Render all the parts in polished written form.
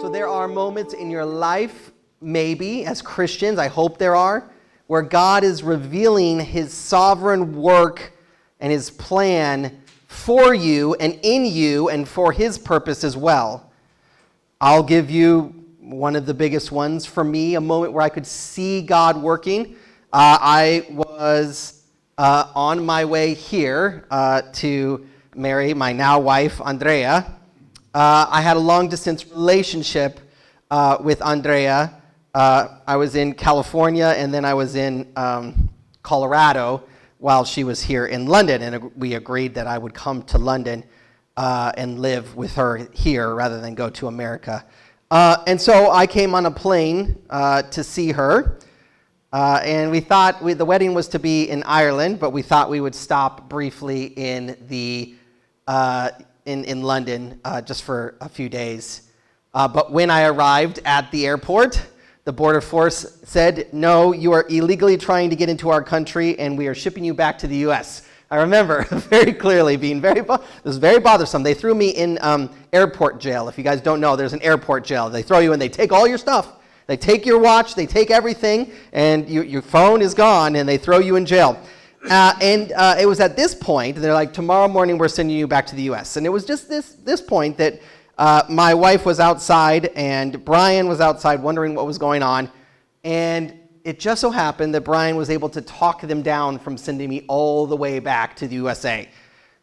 So there are moments in your life, maybe, as Christians, I hope there are, where God is revealing his sovereign work and his plan for you and in you and for his purpose as well. I'll give you one of the biggest ones for me, a moment where I could see God working. I was on my way here to marry my now wife, Andrea. I had a long-distance relationship with Andrea. I was in California, and then I was in Colorado while she was here in London, and we agreed that I would come to London and live with her here rather than go to America. And so I came on a plane to see her, and we thought the wedding was to be in Ireland, but we thought we would stop briefly in London just for a few days. But when I arrived at the airport, the border force said, "No, you are illegally trying to get into our country, and we are shipping you back to the U.S." I remember very clearly being it was very bothersome. They threw me in airport jail. If you guys don't know, there's an airport jail. They throw you in, they take all your stuff. They take your watch, they take everything, and your phone is gone, and they throw you in jail. And it was at this point, they're like, "Tomorrow morning we're sending you back to the U.S." And it was just this point that my wife was outside, and Brian was outside wondering what was going on. And it just so happened that Brian was able to talk them down from sending me all the way back to the USA.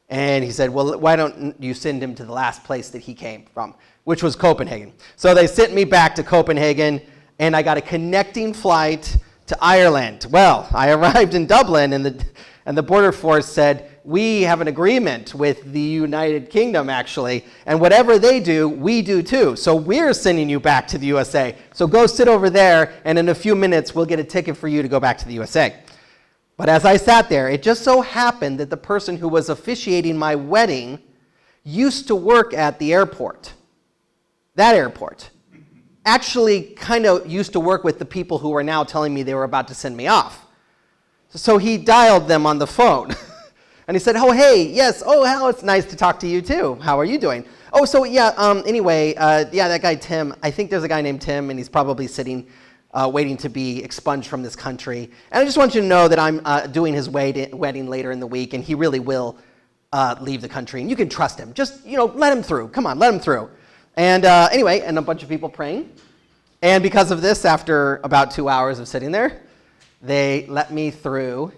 And he said, "Well, why don't you send him to the last place that he came from, which was Copenhagen?" So they sent me back to Copenhagen, and I got a connecting flight to Ireland. Well, I arrived in Dublin, and the border force said, "We have an agreement with the United Kingdom, actually, and whatever they do, we do too. So we're sending you back to the USA. So go sit over there, and in a few minutes, we'll get a ticket for you to go back to the USA." But as I sat there, it just so happened that the person who was officiating my wedding used to work at the airport. That airport. Actually kind of used to work with the people who were now telling me they were about to send me off. So he dialed them on the phone. And he said, "Oh, hey, yes, oh, hell, it's nice to talk to you too. How are you doing? Oh, so yeah, anyway, that guy Tim, I think there's a guy named Tim, and he's probably sitting, waiting to be expunged from this country. And I just want you to know that I'm doing his wedding later in the week, and he really will leave the country, and you can trust him. Just, let him through. Come on, let him through." And anyway, and a bunch of people praying. And because of this, after about 2 hours of sitting there, they let me through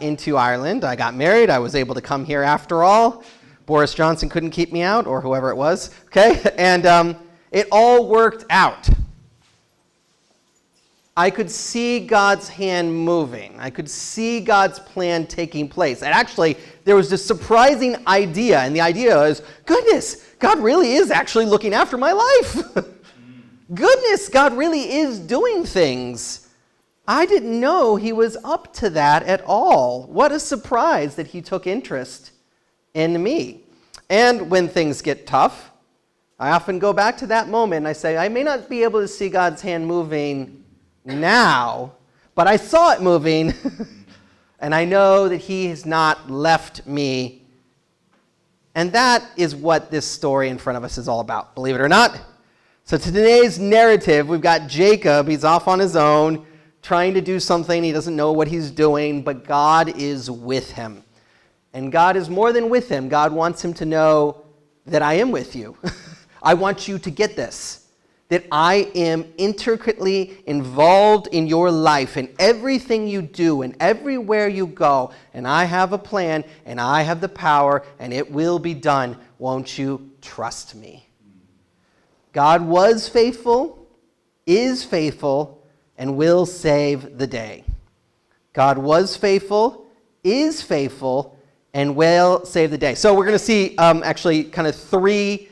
into Ireland. I got married. I was able to come here after all. Boris Johnson couldn't keep me out, or whoever it was. Okay? And it all worked out. I could see God's hand moving. I could see God's plan taking place. And actually, there was this surprising idea, and the idea is, goodness, God really is actually looking after my life. Goodness, God really is doing things. I didn't know he was up to that at all. What a surprise that he took interest in me. And when things get tough, I often go back to that moment and I say, I may not be able to see God's hand moving now, but I saw it moving, and I know that he has not left me. And that is what this story in front of us is all about, believe it or not. So today's narrative, we've got Jacob. He's off on his own, trying to do something. He doesn't know what he's doing, but God is with him. And God is more than with him. God wants him to know that I am with you. I want you to get this, that I am intricately involved in your life, in everything you do and everywhere you go. And I have a plan, and I have the power, and it will be done. Won't you trust me? God was faithful, is faithful, and will save the day. God was faithful, is faithful, and will save the day. So we're going to see actually kind of three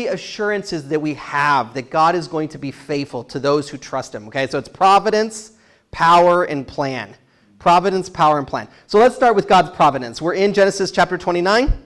assurances that we have that God is going to be faithful to those who trust him. Okay, so it's providence, power, and plan. Providence, power, and plan. So let's start with God's providence. We're in Genesis chapter 29.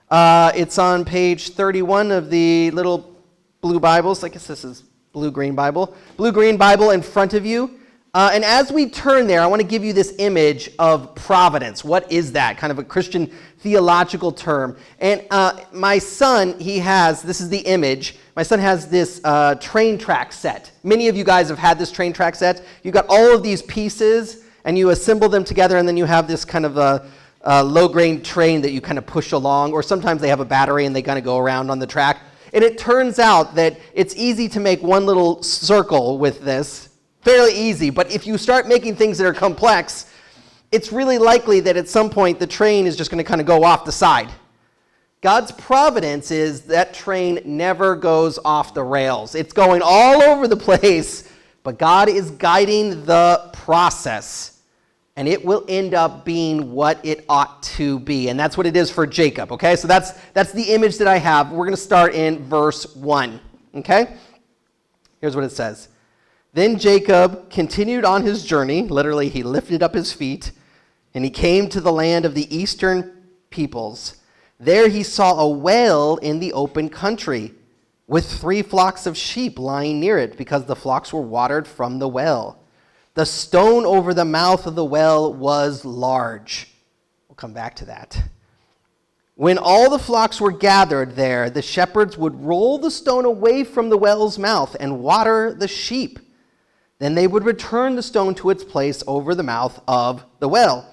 It's on page 31 of the little blue Bibles. I guess this is blue-green Bible. Blue-green Bible in front of you. And as we turn there, I want to give you this image of providence. What is that? Kind of a Christian theological term. And my son, this is the image. My son has this train track set. Many of you guys have had this train track set. You've got all of these pieces, and you assemble them together, and then you have this kind of a low-grain train that you kind of push along, or sometimes they have a battery and they kind of go around on the track. And it turns out that it's easy to make one little circle with this, fairly easy, but if you start making things that are complex, it's really likely that at some point the train is just going to kind of go off the side. God's providence is that train never goes off the rails. It's going all over the place, but God is guiding the process, and it will end up being what it ought to be. And that's what it is for Jacob, okay? So that's the image that I have. We're going to start in verse 1, okay? Here's what it says. Then Jacob continued on his journey. Literally, he lifted up his feet, and he came to the land of the eastern peoples. There he saw a well in the open country, with 3 flocks of sheep lying near it, because the flocks were watered from the well. The stone over the mouth of the well was large. We'll come back to that. When all the flocks were gathered there, the shepherds would roll the stone away from the well's mouth and water the sheep. Then they would return the stone to its place over the mouth of the well.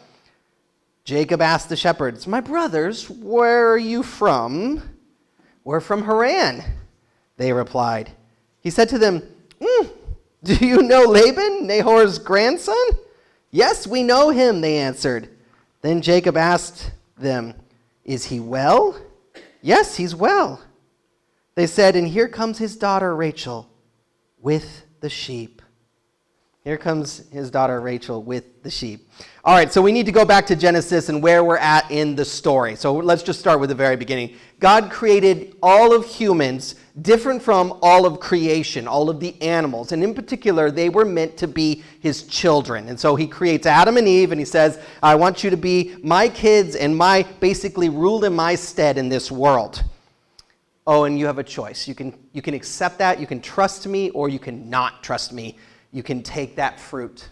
Jacob asked the shepherds, "My brothers, where are you from?" "We're from Haran," they replied. He said to them, "Do you know Laban, Nahor's grandson?" "Yes, we know him," they answered. Then Jacob asked them, "Is he well?" "Yes, he's well." They said, "And here comes his daughter Rachel with the sheep." Here comes his daughter Rachel with the sheep. All right, so we need to go back to Genesis and where we're at in the story. So let's just start with the very beginning. God created all of humans different from all of creation, all of the animals. And in particular, they were meant to be his children. And so he creates Adam and Eve, and he says, "I want you to be my kids and basically rule in my stead in this world." Oh, and you have a choice. You can accept that, you can trust me, or you can not trust me. You can take that fruit.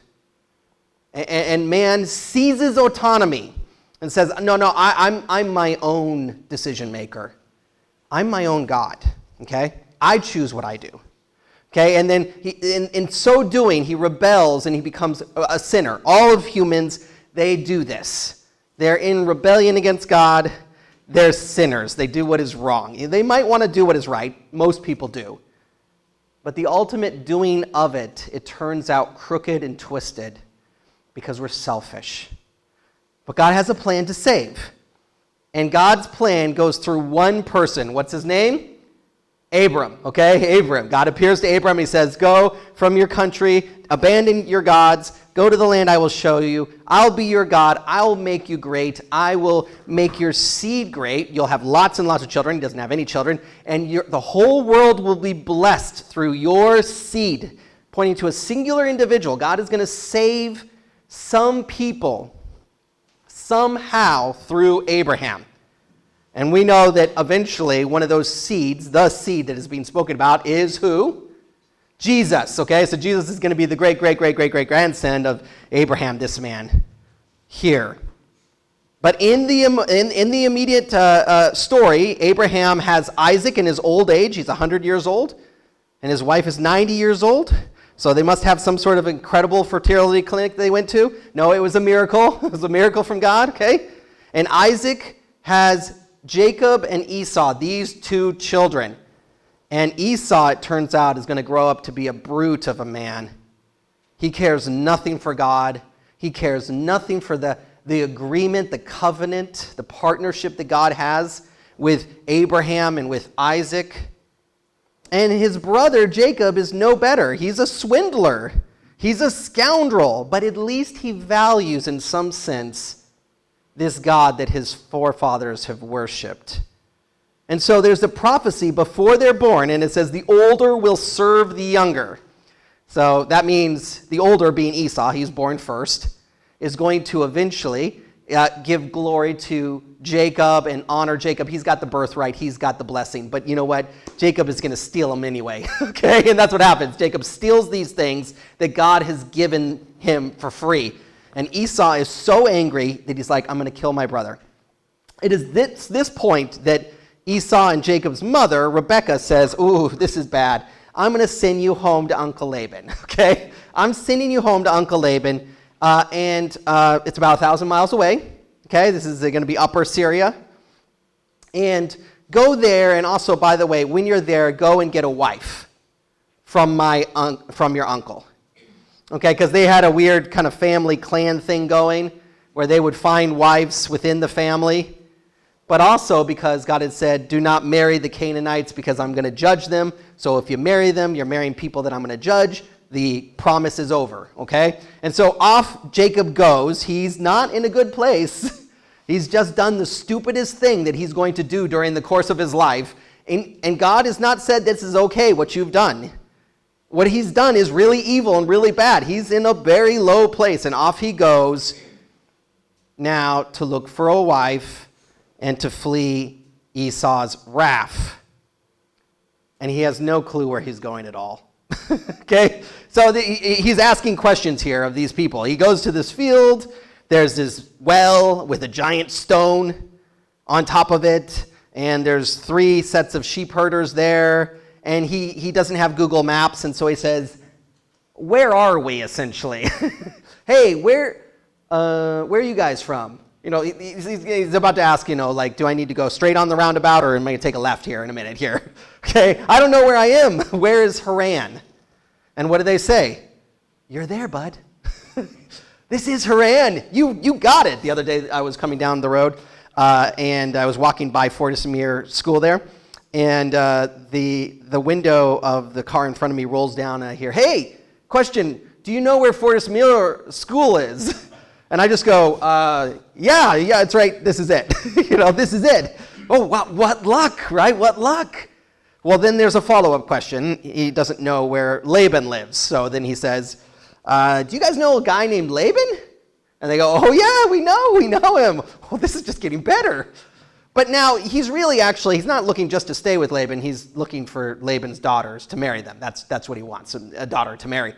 And man seizes autonomy and says, no, I'm my own decision maker. I'm my own God, okay? I choose what I do, okay? And then in so doing, he rebels and he becomes a sinner. All of humans, they do this. They're in rebellion against God. They're sinners. They do what is wrong. They might want to do what is right. Most people do. But the ultimate doing of it turns out crooked and twisted because we're selfish. But God has a plan to save. And God's plan goes through one person. What's his name? Abram, okay? Abram. God appears to Abram. He says, "Go from your country, abandon your gods, go to the land I will show you. I'll be your God. I'll make you great. I will make your seed great. You'll have lots and lots of children." He doesn't have any children. "And the whole world will be blessed through your seed," pointing to a singular individual. God is going to save some people somehow through Abraham. And we know that eventually one of those seeds, the seed that is being spoken about, is who? Jesus, okay? So Jesus is going to be the great-great-great-great-great-grandson of Abraham, this man here. But in the immediate story, Abraham has Isaac in his old age. He's 100 years old, and his wife is 90 years old. So they must have some sort of incredible fertility clinic they went to. No, it was a miracle. It was a miracle from God, okay? And Isaac has Jacob and Esau, these 2 children. And Esau, it turns out, is going to grow up to be a brute of a man. He cares nothing for God. He cares nothing for the agreement, the covenant, the partnership that God has with Abraham and with Isaac. And his brother Jacob is no better. He's a swindler. He's a scoundrel. But at least he values, in some sense, this God that his forefathers have worshipped. And so there's a prophecy before they're born, and it says the older will serve the younger. So that means the older, being Esau, he's born first, is going to eventually give glory to Jacob and honor Jacob. He's got the birthright. He's got the blessing. But you know what? Jacob is going to steal them anyway. Okay? And that's what happens. Jacob steals these things that God has given him for free. And Esau is so angry that he's like, I'm going to kill my brother. It is this point that Esau and Jacob's mother, Rebekah, says, ooh, this is bad. I'm going to send you home to Uncle Laban. Okay? I'm sending you home to Uncle Laban. And it's about 1,000 miles away. Okay, this is going to be Upper Syria. And go there, and also, by the way, when you're there, go and get a wife from your uncle. Okay, because they had a weird kind of family clan thing going where they would find wives within the family. But also because God had said, do not marry the Canaanites because I'm going to judge them. So if you marry them, you're marrying people that I'm going to judge. The promise is over, okay? And so off Jacob goes. He's not in a good place. He's just done the stupidest thing that he's going to do during the course of his life. And God has not said this is okay, what you've done. What he's done is really evil and really bad. He's in a very low place, and off he goes now to look for a wife and to flee Esau's wrath. And he has no clue where he's going at all. Okay? So he's asking questions here of these people. He goes to this field. There's this well with a giant stone on top of it. And there's 3 sets of sheep herders there. And he doesn't have Google Maps. And so he says, where are we, essentially? Hey, where are you guys from? You know, he's about to ask, like, do I need to go straight on the roundabout or am I going to take a left here in a minute here? Okay, I don't know where I am. Where is Haran? And what do they say? You're there, bud. This is Haran. You got it. The other day I was coming down the road and I was walking by Fortismere School there. And the window of the car in front of me rolls down and I hear, hey, question, do you know where Fortismere School is? And I just go, yeah, it's right. This is it. This is it. Oh, wow, what luck, right? What luck. Well, then there's a follow-up question. He doesn't know where Laban lives. So then he says, do you guys know a guy named Laban? And they go, oh, yeah, we know him. Well, this is just getting better. But now he's not looking just to stay with Laban. He's looking for Laban's daughters to marry them. That's what he wants, a daughter to marry.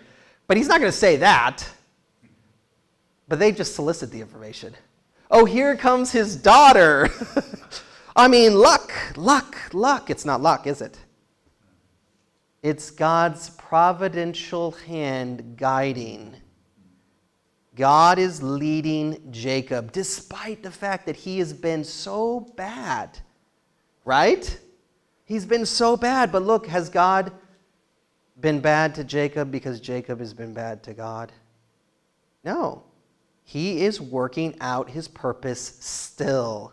But he's not going to say that. But they just solicit the information. Oh, here comes his daughter. I mean, luck. It's not luck, is it? It's God's providential hand guiding. God is leading Jacob, despite the fact that he has been so bad. Right? He's been so bad. But look, has God been bad to Jacob because Jacob has been bad to God? No. He is working out his purpose still.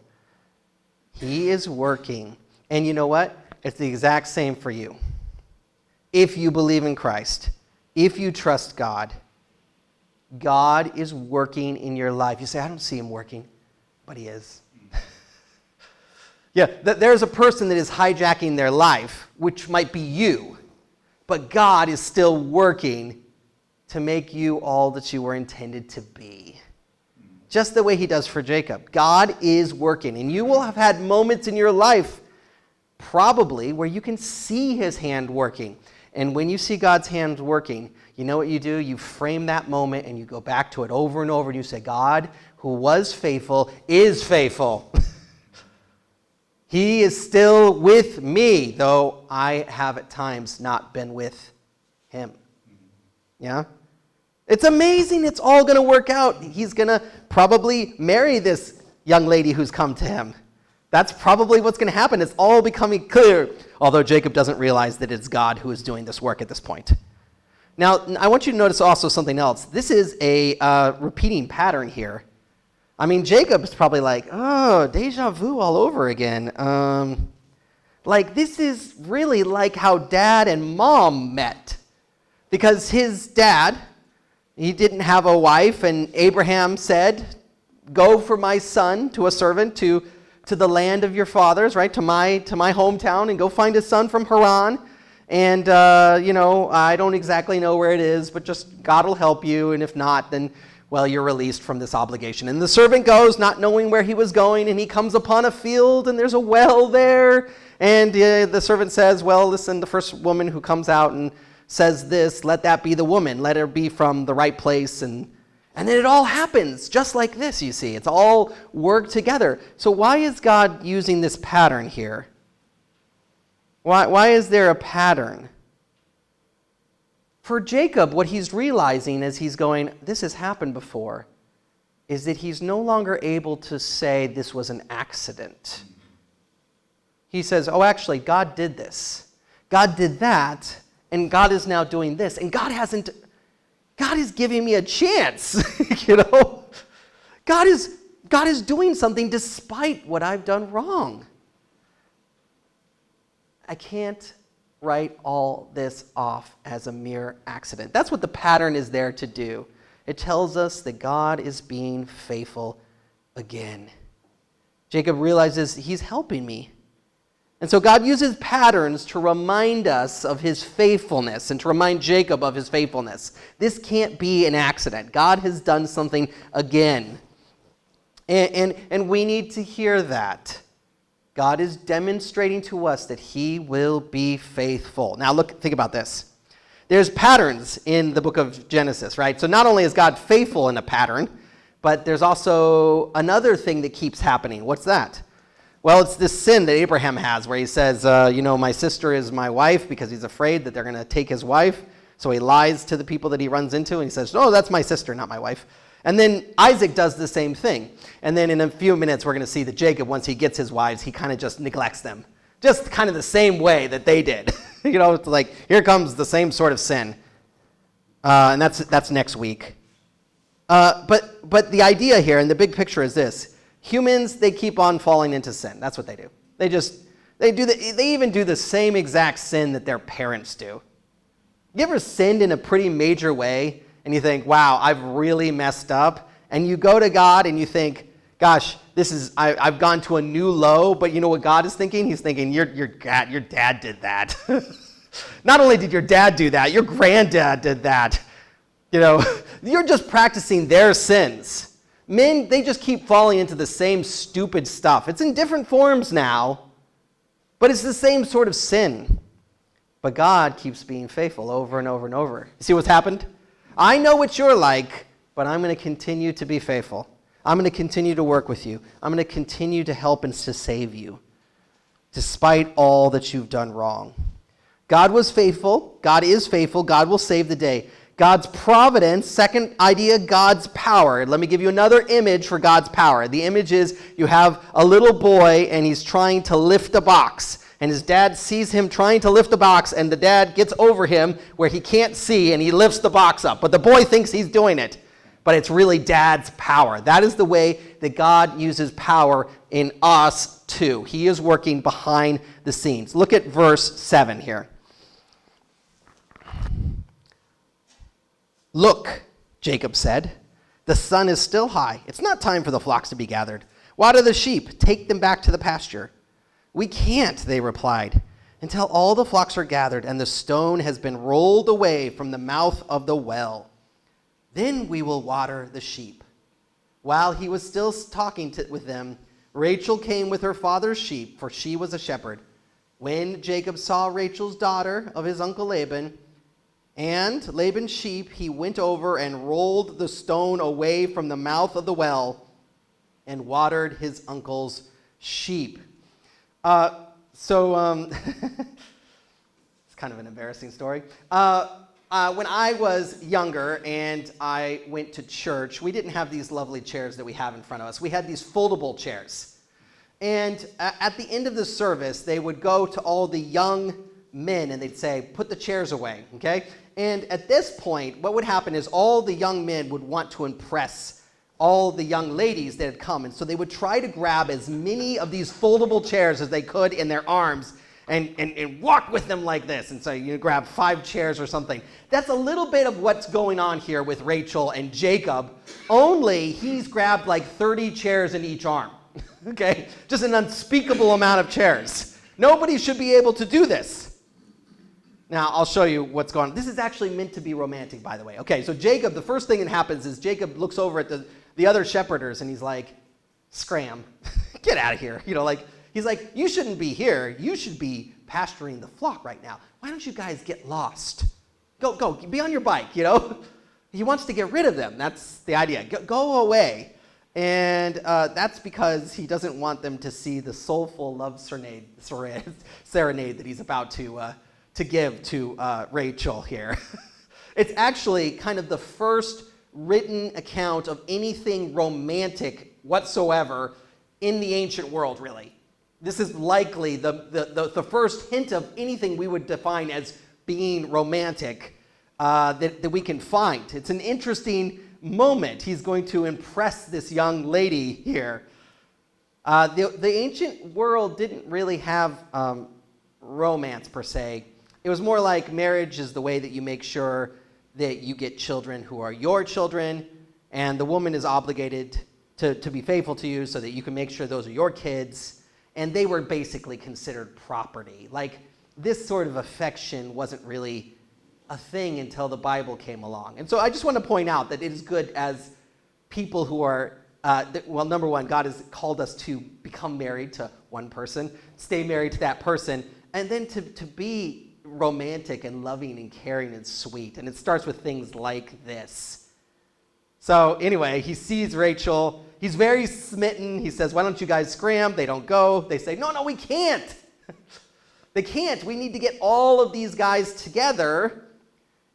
He is working. And you know what? It's the exact same for you. If you believe in Christ, if you trust God, God is working in your life. You say, I don't see him working, but he is. Yeah, there's a person that is hijacking their life, which might be you, but God is still working to make you all that you were intended to be. Just the way he does for Jacob. God is working, and you will have had moments in your life probably where you can see his hand working. And when you see God's hand working, you know what you do? You frame that moment and you go back to it over and over and you say, God, who was faithful, is faithful. He is still with me, though I have at times not been with him. Yeah? It's amazing. It's all going to work out. He's going to probably marry this young lady who's come to him. That's probably what's going to happen. It's all becoming clear, although Jacob doesn't realize that it's God who is doing this work at this point. Now, I want you to notice also something else. This is a repeating pattern here. I mean, Jacob's probably like, oh, deja vu all over again. This is really like how dad and mom met. Because his dad, he didn't have a wife, and Abraham said, go for my son to a servant to the land of your fathers, right, to my hometown, and go find a son from Haran. And, I don't exactly know where it is, but just God will help you. And if not, then well, you're released from this obligation. And the servant goes, not knowing where he was going, and he comes upon a field, and there's a well there. And the servant says, well, listen, the first woman who comes out and says this, let that be the woman. Let her be from the right place. And then it all happens just like this, you see. It's all worked together. So why is God using this pattern here? Why is there a pattern? For Jacob, what he's realizing as he's going, this has happened before, is that he's no longer able to say this was an accident. He says, oh, actually, God did this. God did that, and God is now doing this. And God is giving me a chance, God is doing something despite what I've done wrong. I can't write all this off as a mere accident. That's what the pattern is there to do. It tells us that God is being faithful again. Jacob realizes he's helping me. And so God uses patterns to remind us of his faithfulness and to remind Jacob of his faithfulness. This can't be an accident. God has done something again. And we need to hear that. God is demonstrating to us that he will be faithful. Now think about this. There's patterns in the book of Genesis, right? So not only is God faithful in a pattern, but there's also another thing that keeps happening. What's that? Well, it's this sin that Abraham has where he says, my sister is my wife, because he's afraid that they're going to take his wife. So he lies to the people that he runs into and he says, no, that's my sister, not my wife. And then Isaac does the same thing. And then in a few minutes, we're going to see that Jacob, once he gets his wives, he kind of just neglects them. Just kind of the same way that they did. It's like, here comes the same sort of sin. And that's next week. But the idea here, and the big picture is this. Humans, they keep on falling into sin. That's what they do. They even do the same exact sin that their parents do. You ever sinned in a pretty major way, and you think, wow, I've really messed up? And you go to God and you think, gosh, I've gone to a new low, but you know what God is thinking? He's thinking, your dad did that. Not only did your dad do that, your granddad did that. You're just practicing their sins. Men, they just keep falling into the same stupid stuff. It's in different forms now, but it's the same sort of sin. But God keeps being faithful over and over and over. You see what's happened? I know what you're like, but I'm going to continue to be faithful. I'm going to continue to work with you. I'm going to continue to help and to save you, despite all that you've done wrong. God was faithful. God is faithful. God will save the day. God's providence, second idea, God's power. Let me give you another image for God's power. The image is you have a little boy and he's trying to lift a box. And his dad sees him trying to lift the box, and the dad gets over him where he can't see, and he lifts the box up. But the boy thinks he's doing it. But it's really dad's power. That is the way that God uses power in us too. He is working behind the scenes. Look at verse 7 here. Look, Jacob said, the sun is still high. It's not time for the flocks to be gathered. Water the sheep. Take them back to the pasture. We can't, they replied, until all the flocks are gathered and the stone has been rolled away from the mouth of the well. Then we will water the sheep. While he was still talking with them, Rachel came with her father's sheep, for she was a shepherd. When Jacob saw Rachel's daughter of his uncle Laban and Laban's sheep, he went over and rolled the stone away from the mouth of the well and watered his uncle's sheep. It's kind of an embarrassing story. When I was younger and I went to church, we didn't have these lovely chairs that we have in front of us. We had these foldable chairs. And at the end of the service, they would go to all the young men and they'd say, put the chairs away, okay? And at this point, what would happen is all the young men would want to impress all the young ladies that had come. And so they would try to grab as many of these foldable chairs as they could in their arms and walk with them like this. And so you grab 5 chairs or something. That's a little bit of what's going on here with Rachel and Jacob, only he's grabbed like 30 chairs in each arm. Okay? Just an unspeakable amount of chairs. Nobody should be able to do this. Now, I'll show you what's going on. This is actually meant to be romantic, by the way. Okay, so Jacob, the first thing that happens is Jacob looks over at the other shepherders, and he's like, scram, get out of here. He's like, you shouldn't be here. You should be pasturing the flock right now. Why don't you guys get lost? Go, be on your bike, He wants to get rid of them. That's the idea. Go away. And that's because he doesn't want them to see the soulful love serenade that he's about to give to Rachel here. It's actually kind of the first written account of anything romantic whatsoever in the ancient world, really. This is likely the first hint of anything we would define as being romantic that we can find. It's an interesting moment. He's going to impress this young lady here. The ancient world didn't really have romance per se. It was more like marriage is the way that you make sure that you get children who are your children, and the woman is obligated to be faithful to you so that you can make sure those are your kids, and they were basically considered property. Like, this sort of affection wasn't really a thing until the Bible came along. And so I just want to point out that it is good as people who are, number one, God has called us to become married to one person, stay married to that person, and then to be romantic and loving and caring and sweet. And it starts with things like this. So anyway, he sees Rachel. He's very smitten. He says, why don't you guys scram? They don't go. They say, no, we can't. They can't. We need to get all of these guys together.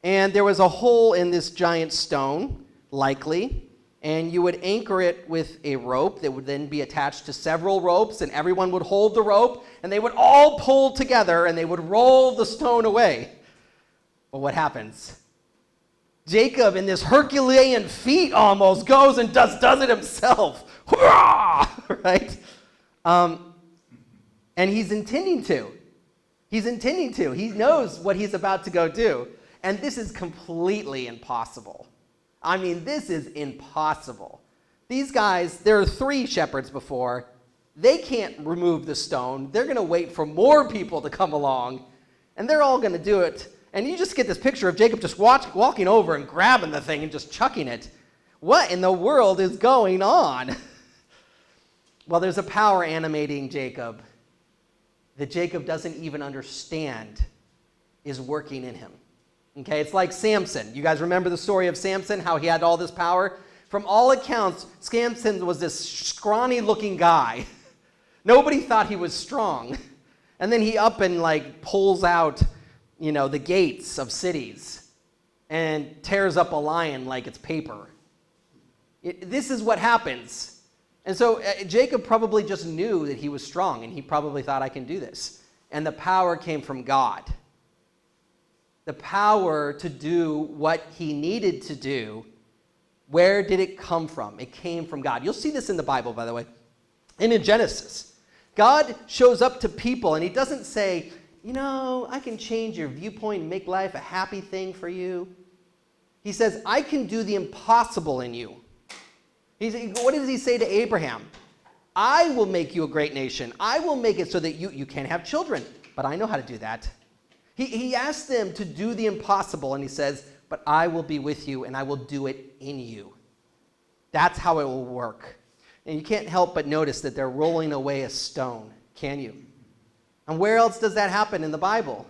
And there was a hole in this giant stone, likely, and you would anchor it with a rope that would then be attached to several ropes, and everyone would hold the rope, and they would all pull together, and they would roll the stone away. But what happens? Jacob, in this Herculean feat almost, goes and does it himself. Right? And he's intending to. He knows what he's about to go do. And this is completely impossible. I mean, this is impossible. These guys, there are 3 shepherds before. They can't remove the stone. They're going to wait for more people to come along, and they're all going to do it. And you just get this picture of Jacob just walking over and grabbing the thing and just chucking it. What in the world is going on? Well, there's a power animating Jacob that Jacob doesn't even understand is working in him. Okay, it's like Samson. You guys remember the story of Samson, how he had all this power? From all accounts, Samson was this scrawny-looking guy. Nobody thought he was strong. And then he up and pulls out, the gates of cities and tears up a lion like it's paper. This is what happens. And so Jacob probably just knew that he was strong, and he probably thought, I can do this. And the power came from God. The power to do what he needed to do, where did it come from? It came from God. You'll see this in the Bible, by the way. And in Genesis, God shows up to people, and he doesn't say, I can change your viewpoint and make life a happy thing for you. He says, I can do the impossible in you. What does he say to Abraham? I will make you a great nation. I will make it so that you can't have children, but I know how to do that. He asked them to do the impossible, and he says, but I will be with you, and I will do it in you. That's how it will work. And you can't help but notice that they're rolling away a stone, can you? And where else does that happen in the Bible?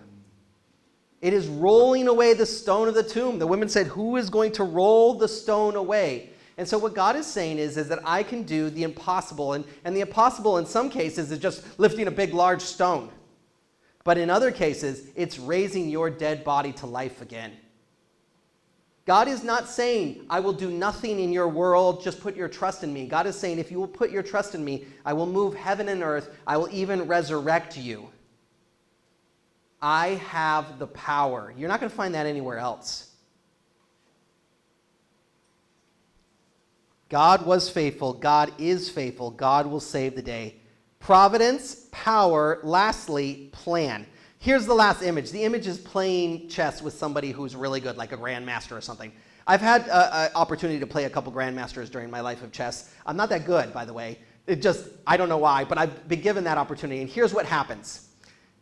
It is rolling away the stone of the tomb. The women said, who is going to roll the stone away? And so what God is saying is that I can do the impossible. And the impossible in some cases is just lifting a big, large stone. But in other cases, it's raising your dead body to life again. God is not saying, I will do nothing in your world, just put your trust in me. God is saying, if you will put your trust in me, I will move heaven and earth. I will even resurrect you. I have the power. You're not going to find that anywhere else. God was faithful. God is faithful. God will save the day. Providence, power, lastly, plan. Here's the last image. The image is playing chess with somebody who's really good, like a grandmaster or something. I've had an opportunity to play a couple grandmasters during my life of chess. I'm not that good, by the way. I don't know why, but I've been given that opportunity. And here's what happens.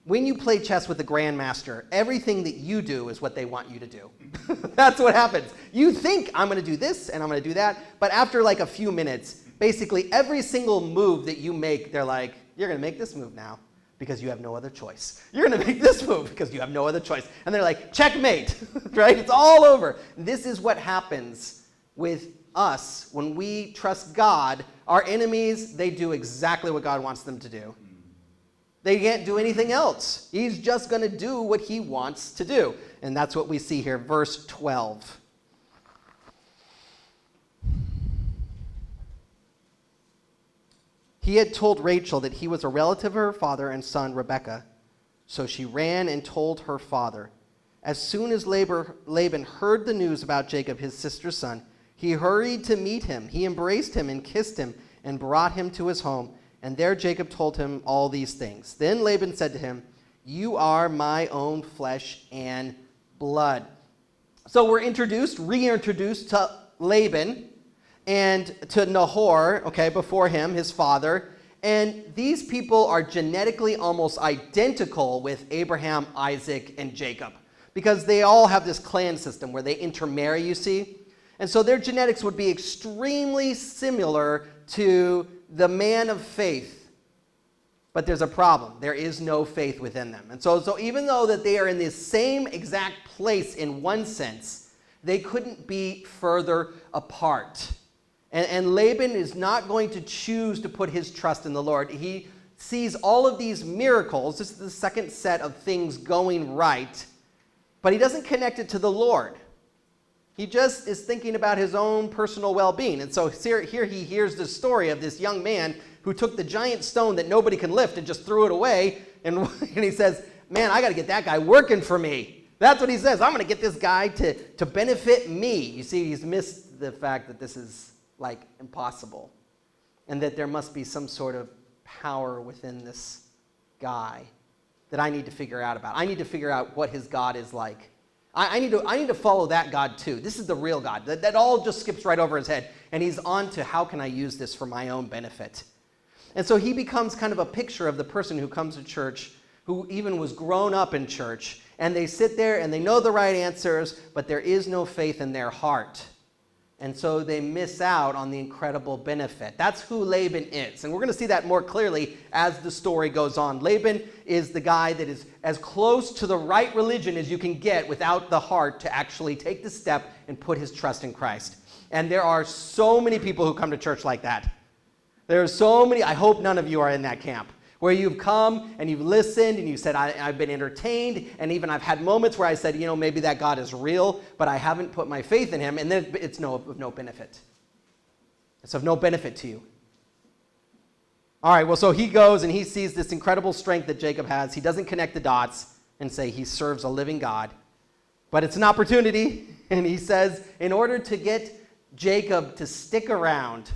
When you play chess with the grandmaster, everything that you do is what they want you to do. That's what happens. You think, I'm going to do this and I'm going to do that, but after like a few minutes, basically every single move that you make, they're like, you're going to make this move now because you have no other choice. You're going to make this move because you have no other choice. And they're like, checkmate, right? It's all over. This is what happens with us when we trust God. Our enemies, they do exactly what God wants them to do. They can't do anything else. He's just going to do what he wants to do. And that's what we see here, verse 12. He had told Rachel that he was a relative of her father and son, Rebekah. So she ran and told her father. As soon as Laban heard the news about Jacob, his sister's son, he hurried to meet him. He embraced him and kissed him and brought him to his home. And there Jacob told him all these things. Then Laban said to him, you are my own flesh and blood. So we're reintroduced to Laban and to Nahor, before him, his father. And these people are genetically almost identical with Abraham, Isaac, and Jacob, because they all have this clan system where they intermarry, you see. And so their genetics would be extremely similar to the man of faith. But there's a problem. There is no faith within them. And so even though that they are in the same exact place in one sense, they couldn't be further apart. And Laban is not going to choose to put his trust in the Lord. He sees all of these miracles. This is the second set of things going right. But he doesn't connect it to the Lord. He just is thinking about his own personal well-being. And so here he hears the story of this young man who took the giant stone that nobody can lift and just threw it away. And he says, man, I got to get that guy working for me. That's what he says. I'm going to get this guy to benefit me. You see, he's missed the fact that this is like impossible and that there must be some sort of power within this guy that I need to figure out about. I need to figure out what his God is like. I need to follow that God too. This is the real God. That all just skips right over his head. And he's on to how can I use this for my own benefit. And so he becomes kind of a picture of the person who comes to church, who even was grown up in church. And they sit there and they know the right answers, but there is no faith in their heart. And so they miss out on the incredible benefit. That's who Laban is. And we're going to see that more clearly as the story goes on. Laban is the guy that is as close to the right religion as you can get without the heart to actually take the step and put his trust in Christ. And there are so many people who come to church like that. There are so many. I hope none of you are in that camp, where you've come and you've listened and you said, I've been entertained, and even I've had moments where I said, maybe that God is real, but I haven't put my faith in him, and then it's of no benefit. It's of no benefit to you. All right, well, so he goes and he sees this incredible strength that Jacob has. He doesn't connect the dots and say he serves a living God, but it's an opportunity, and he says, in order to get Jacob to stick around,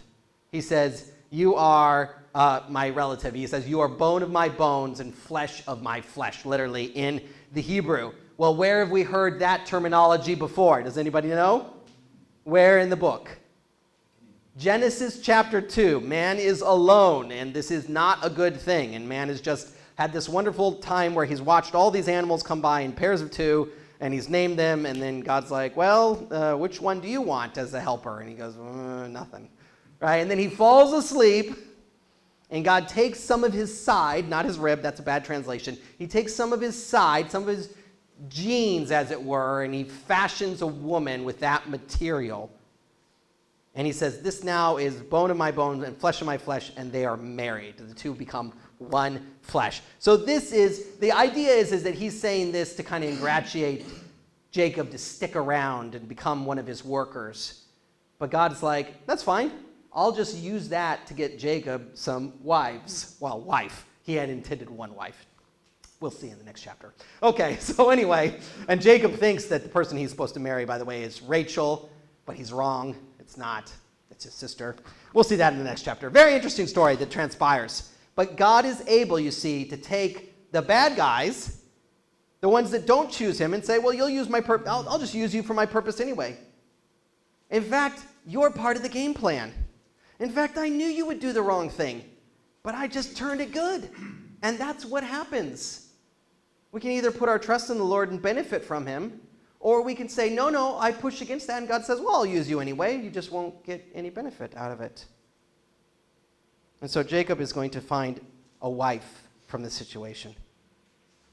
he says, you are my relative. He says, you are bone of my bones and flesh of my flesh, literally in the Hebrew. Well, where have we heard that terminology before? Does anybody know? Where in the book? Genesis chapter 2. Man is alone, and this is not a good thing. And man has just had this wonderful time where he's watched all these animals come by in pairs of two, and he's named them, and then God's like, well, which one do you want as a helper? And he goes, nothing. Right? And then he falls asleep, and God takes some of his side, not his rib, that's a bad translation. He takes some of his side, some of his genes, as it were, and he fashions a woman with that material. And he says, this now is bone of my bones and flesh of my flesh, and they are married. The two become one flesh. So the idea is that he's saying this to kind of ingratiate Jacob to stick around and become one of his workers. But God's like, that's fine. I'll just use that to get Jacob some wives. Well, wife. He had intended one wife. We'll see in the next chapter. Okay, so anyway, and Jacob thinks that the person he's supposed to marry, by the way, is Rachel, but he's wrong. It's not. It's his sister. We'll see that in the next chapter. Very interesting story that transpires. But God is able, you see, to take the bad guys, the ones that don't choose him, and say, well, you'll use my purpose. I'll just use you for my purpose anyway. In fact, you're part of the game plan. In fact, I knew you would do the wrong thing, but I just turned it good. And that's what happens. We can either put our trust in the Lord and benefit from him, or we can say, no, I push against that, and God says, well, I'll use you anyway. You just won't get any benefit out of it. And so Jacob is going to find a wife from this situation.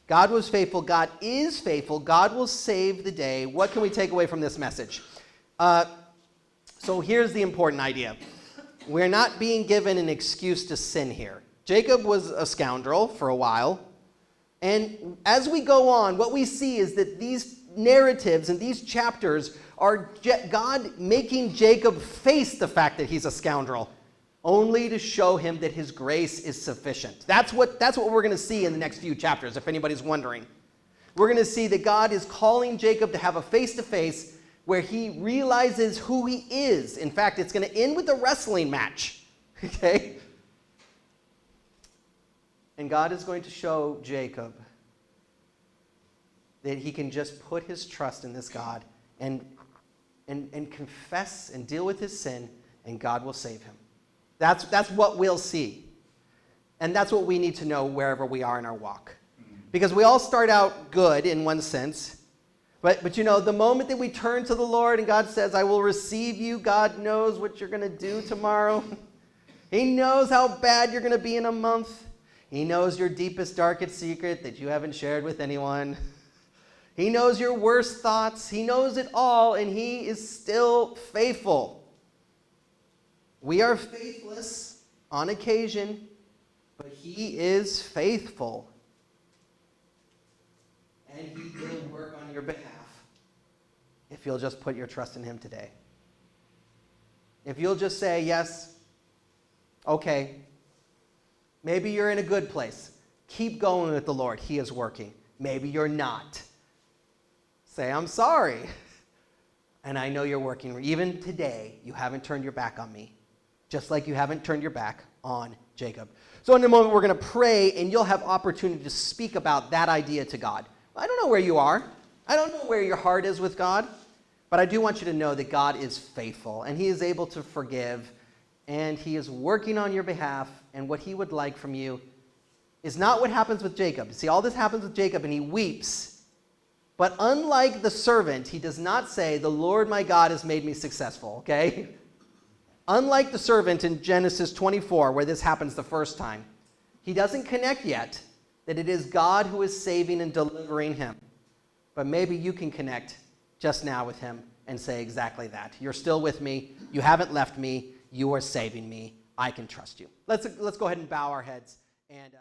God was faithful. God is faithful. God will save the day. What can we take away from this message? So here's the important idea. We're not being given an excuse to sin here. Jacob was a scoundrel for a while. And as we go on, what we see is that these narratives and these chapters are God making Jacob face the fact that he's a scoundrel, only to show him that his grace is sufficient. That's what we're going to see in the next few chapters, if anybody's wondering. We're going to see that God is calling Jacob to have a face-to-face where he realizes who he is. In fact, it's going to end with a wrestling match. Okay? And God is going to show Jacob that he can just put his trust in this God and confess and deal with his sin, and God will save him. That's what we'll see. And that's what we need to know wherever we are in our walk. Because we all start out good in one sense, but you know, the moment that we turn to the Lord and God says, I will receive you, God knows what you're going to do tomorrow. He knows how bad you're going to be in a month. He knows your deepest, darkest secret that you haven't shared with anyone. He knows your worst thoughts. He knows it all, and he is still faithful. We are faithless on occasion, but he is faithful. And he will work on your behalf if you'll just put your trust in him today. If you'll just say, yes, okay, maybe you're in a good place. Keep going with the Lord. He is working. Maybe you're not. Say, I'm sorry. And I know you're working. Even today, you haven't turned your back on me, just like you haven't turned your back on Jacob. So in a moment, we're going to pray, and you'll have opportunity to speak about that idea to God. I don't know where you are. I don't know where your heart is with God, but I do want you to know that God is faithful, and he is able to forgive, and he is working on your behalf, and what he would like from you is not what happens with Jacob. See, all this happens with Jacob, and he weeps. But unlike the servant, he does not say, the Lord my God has made me successful, okay? Unlike the servant in Genesis 24, where this happens the first time, he doesn't connect yet that it is God who is saving and delivering him. But maybe you can connect just now with him and say exactly that. You're still with me. You haven't left me. You are saving me. I can trust you. Let's go ahead and bow our heads. And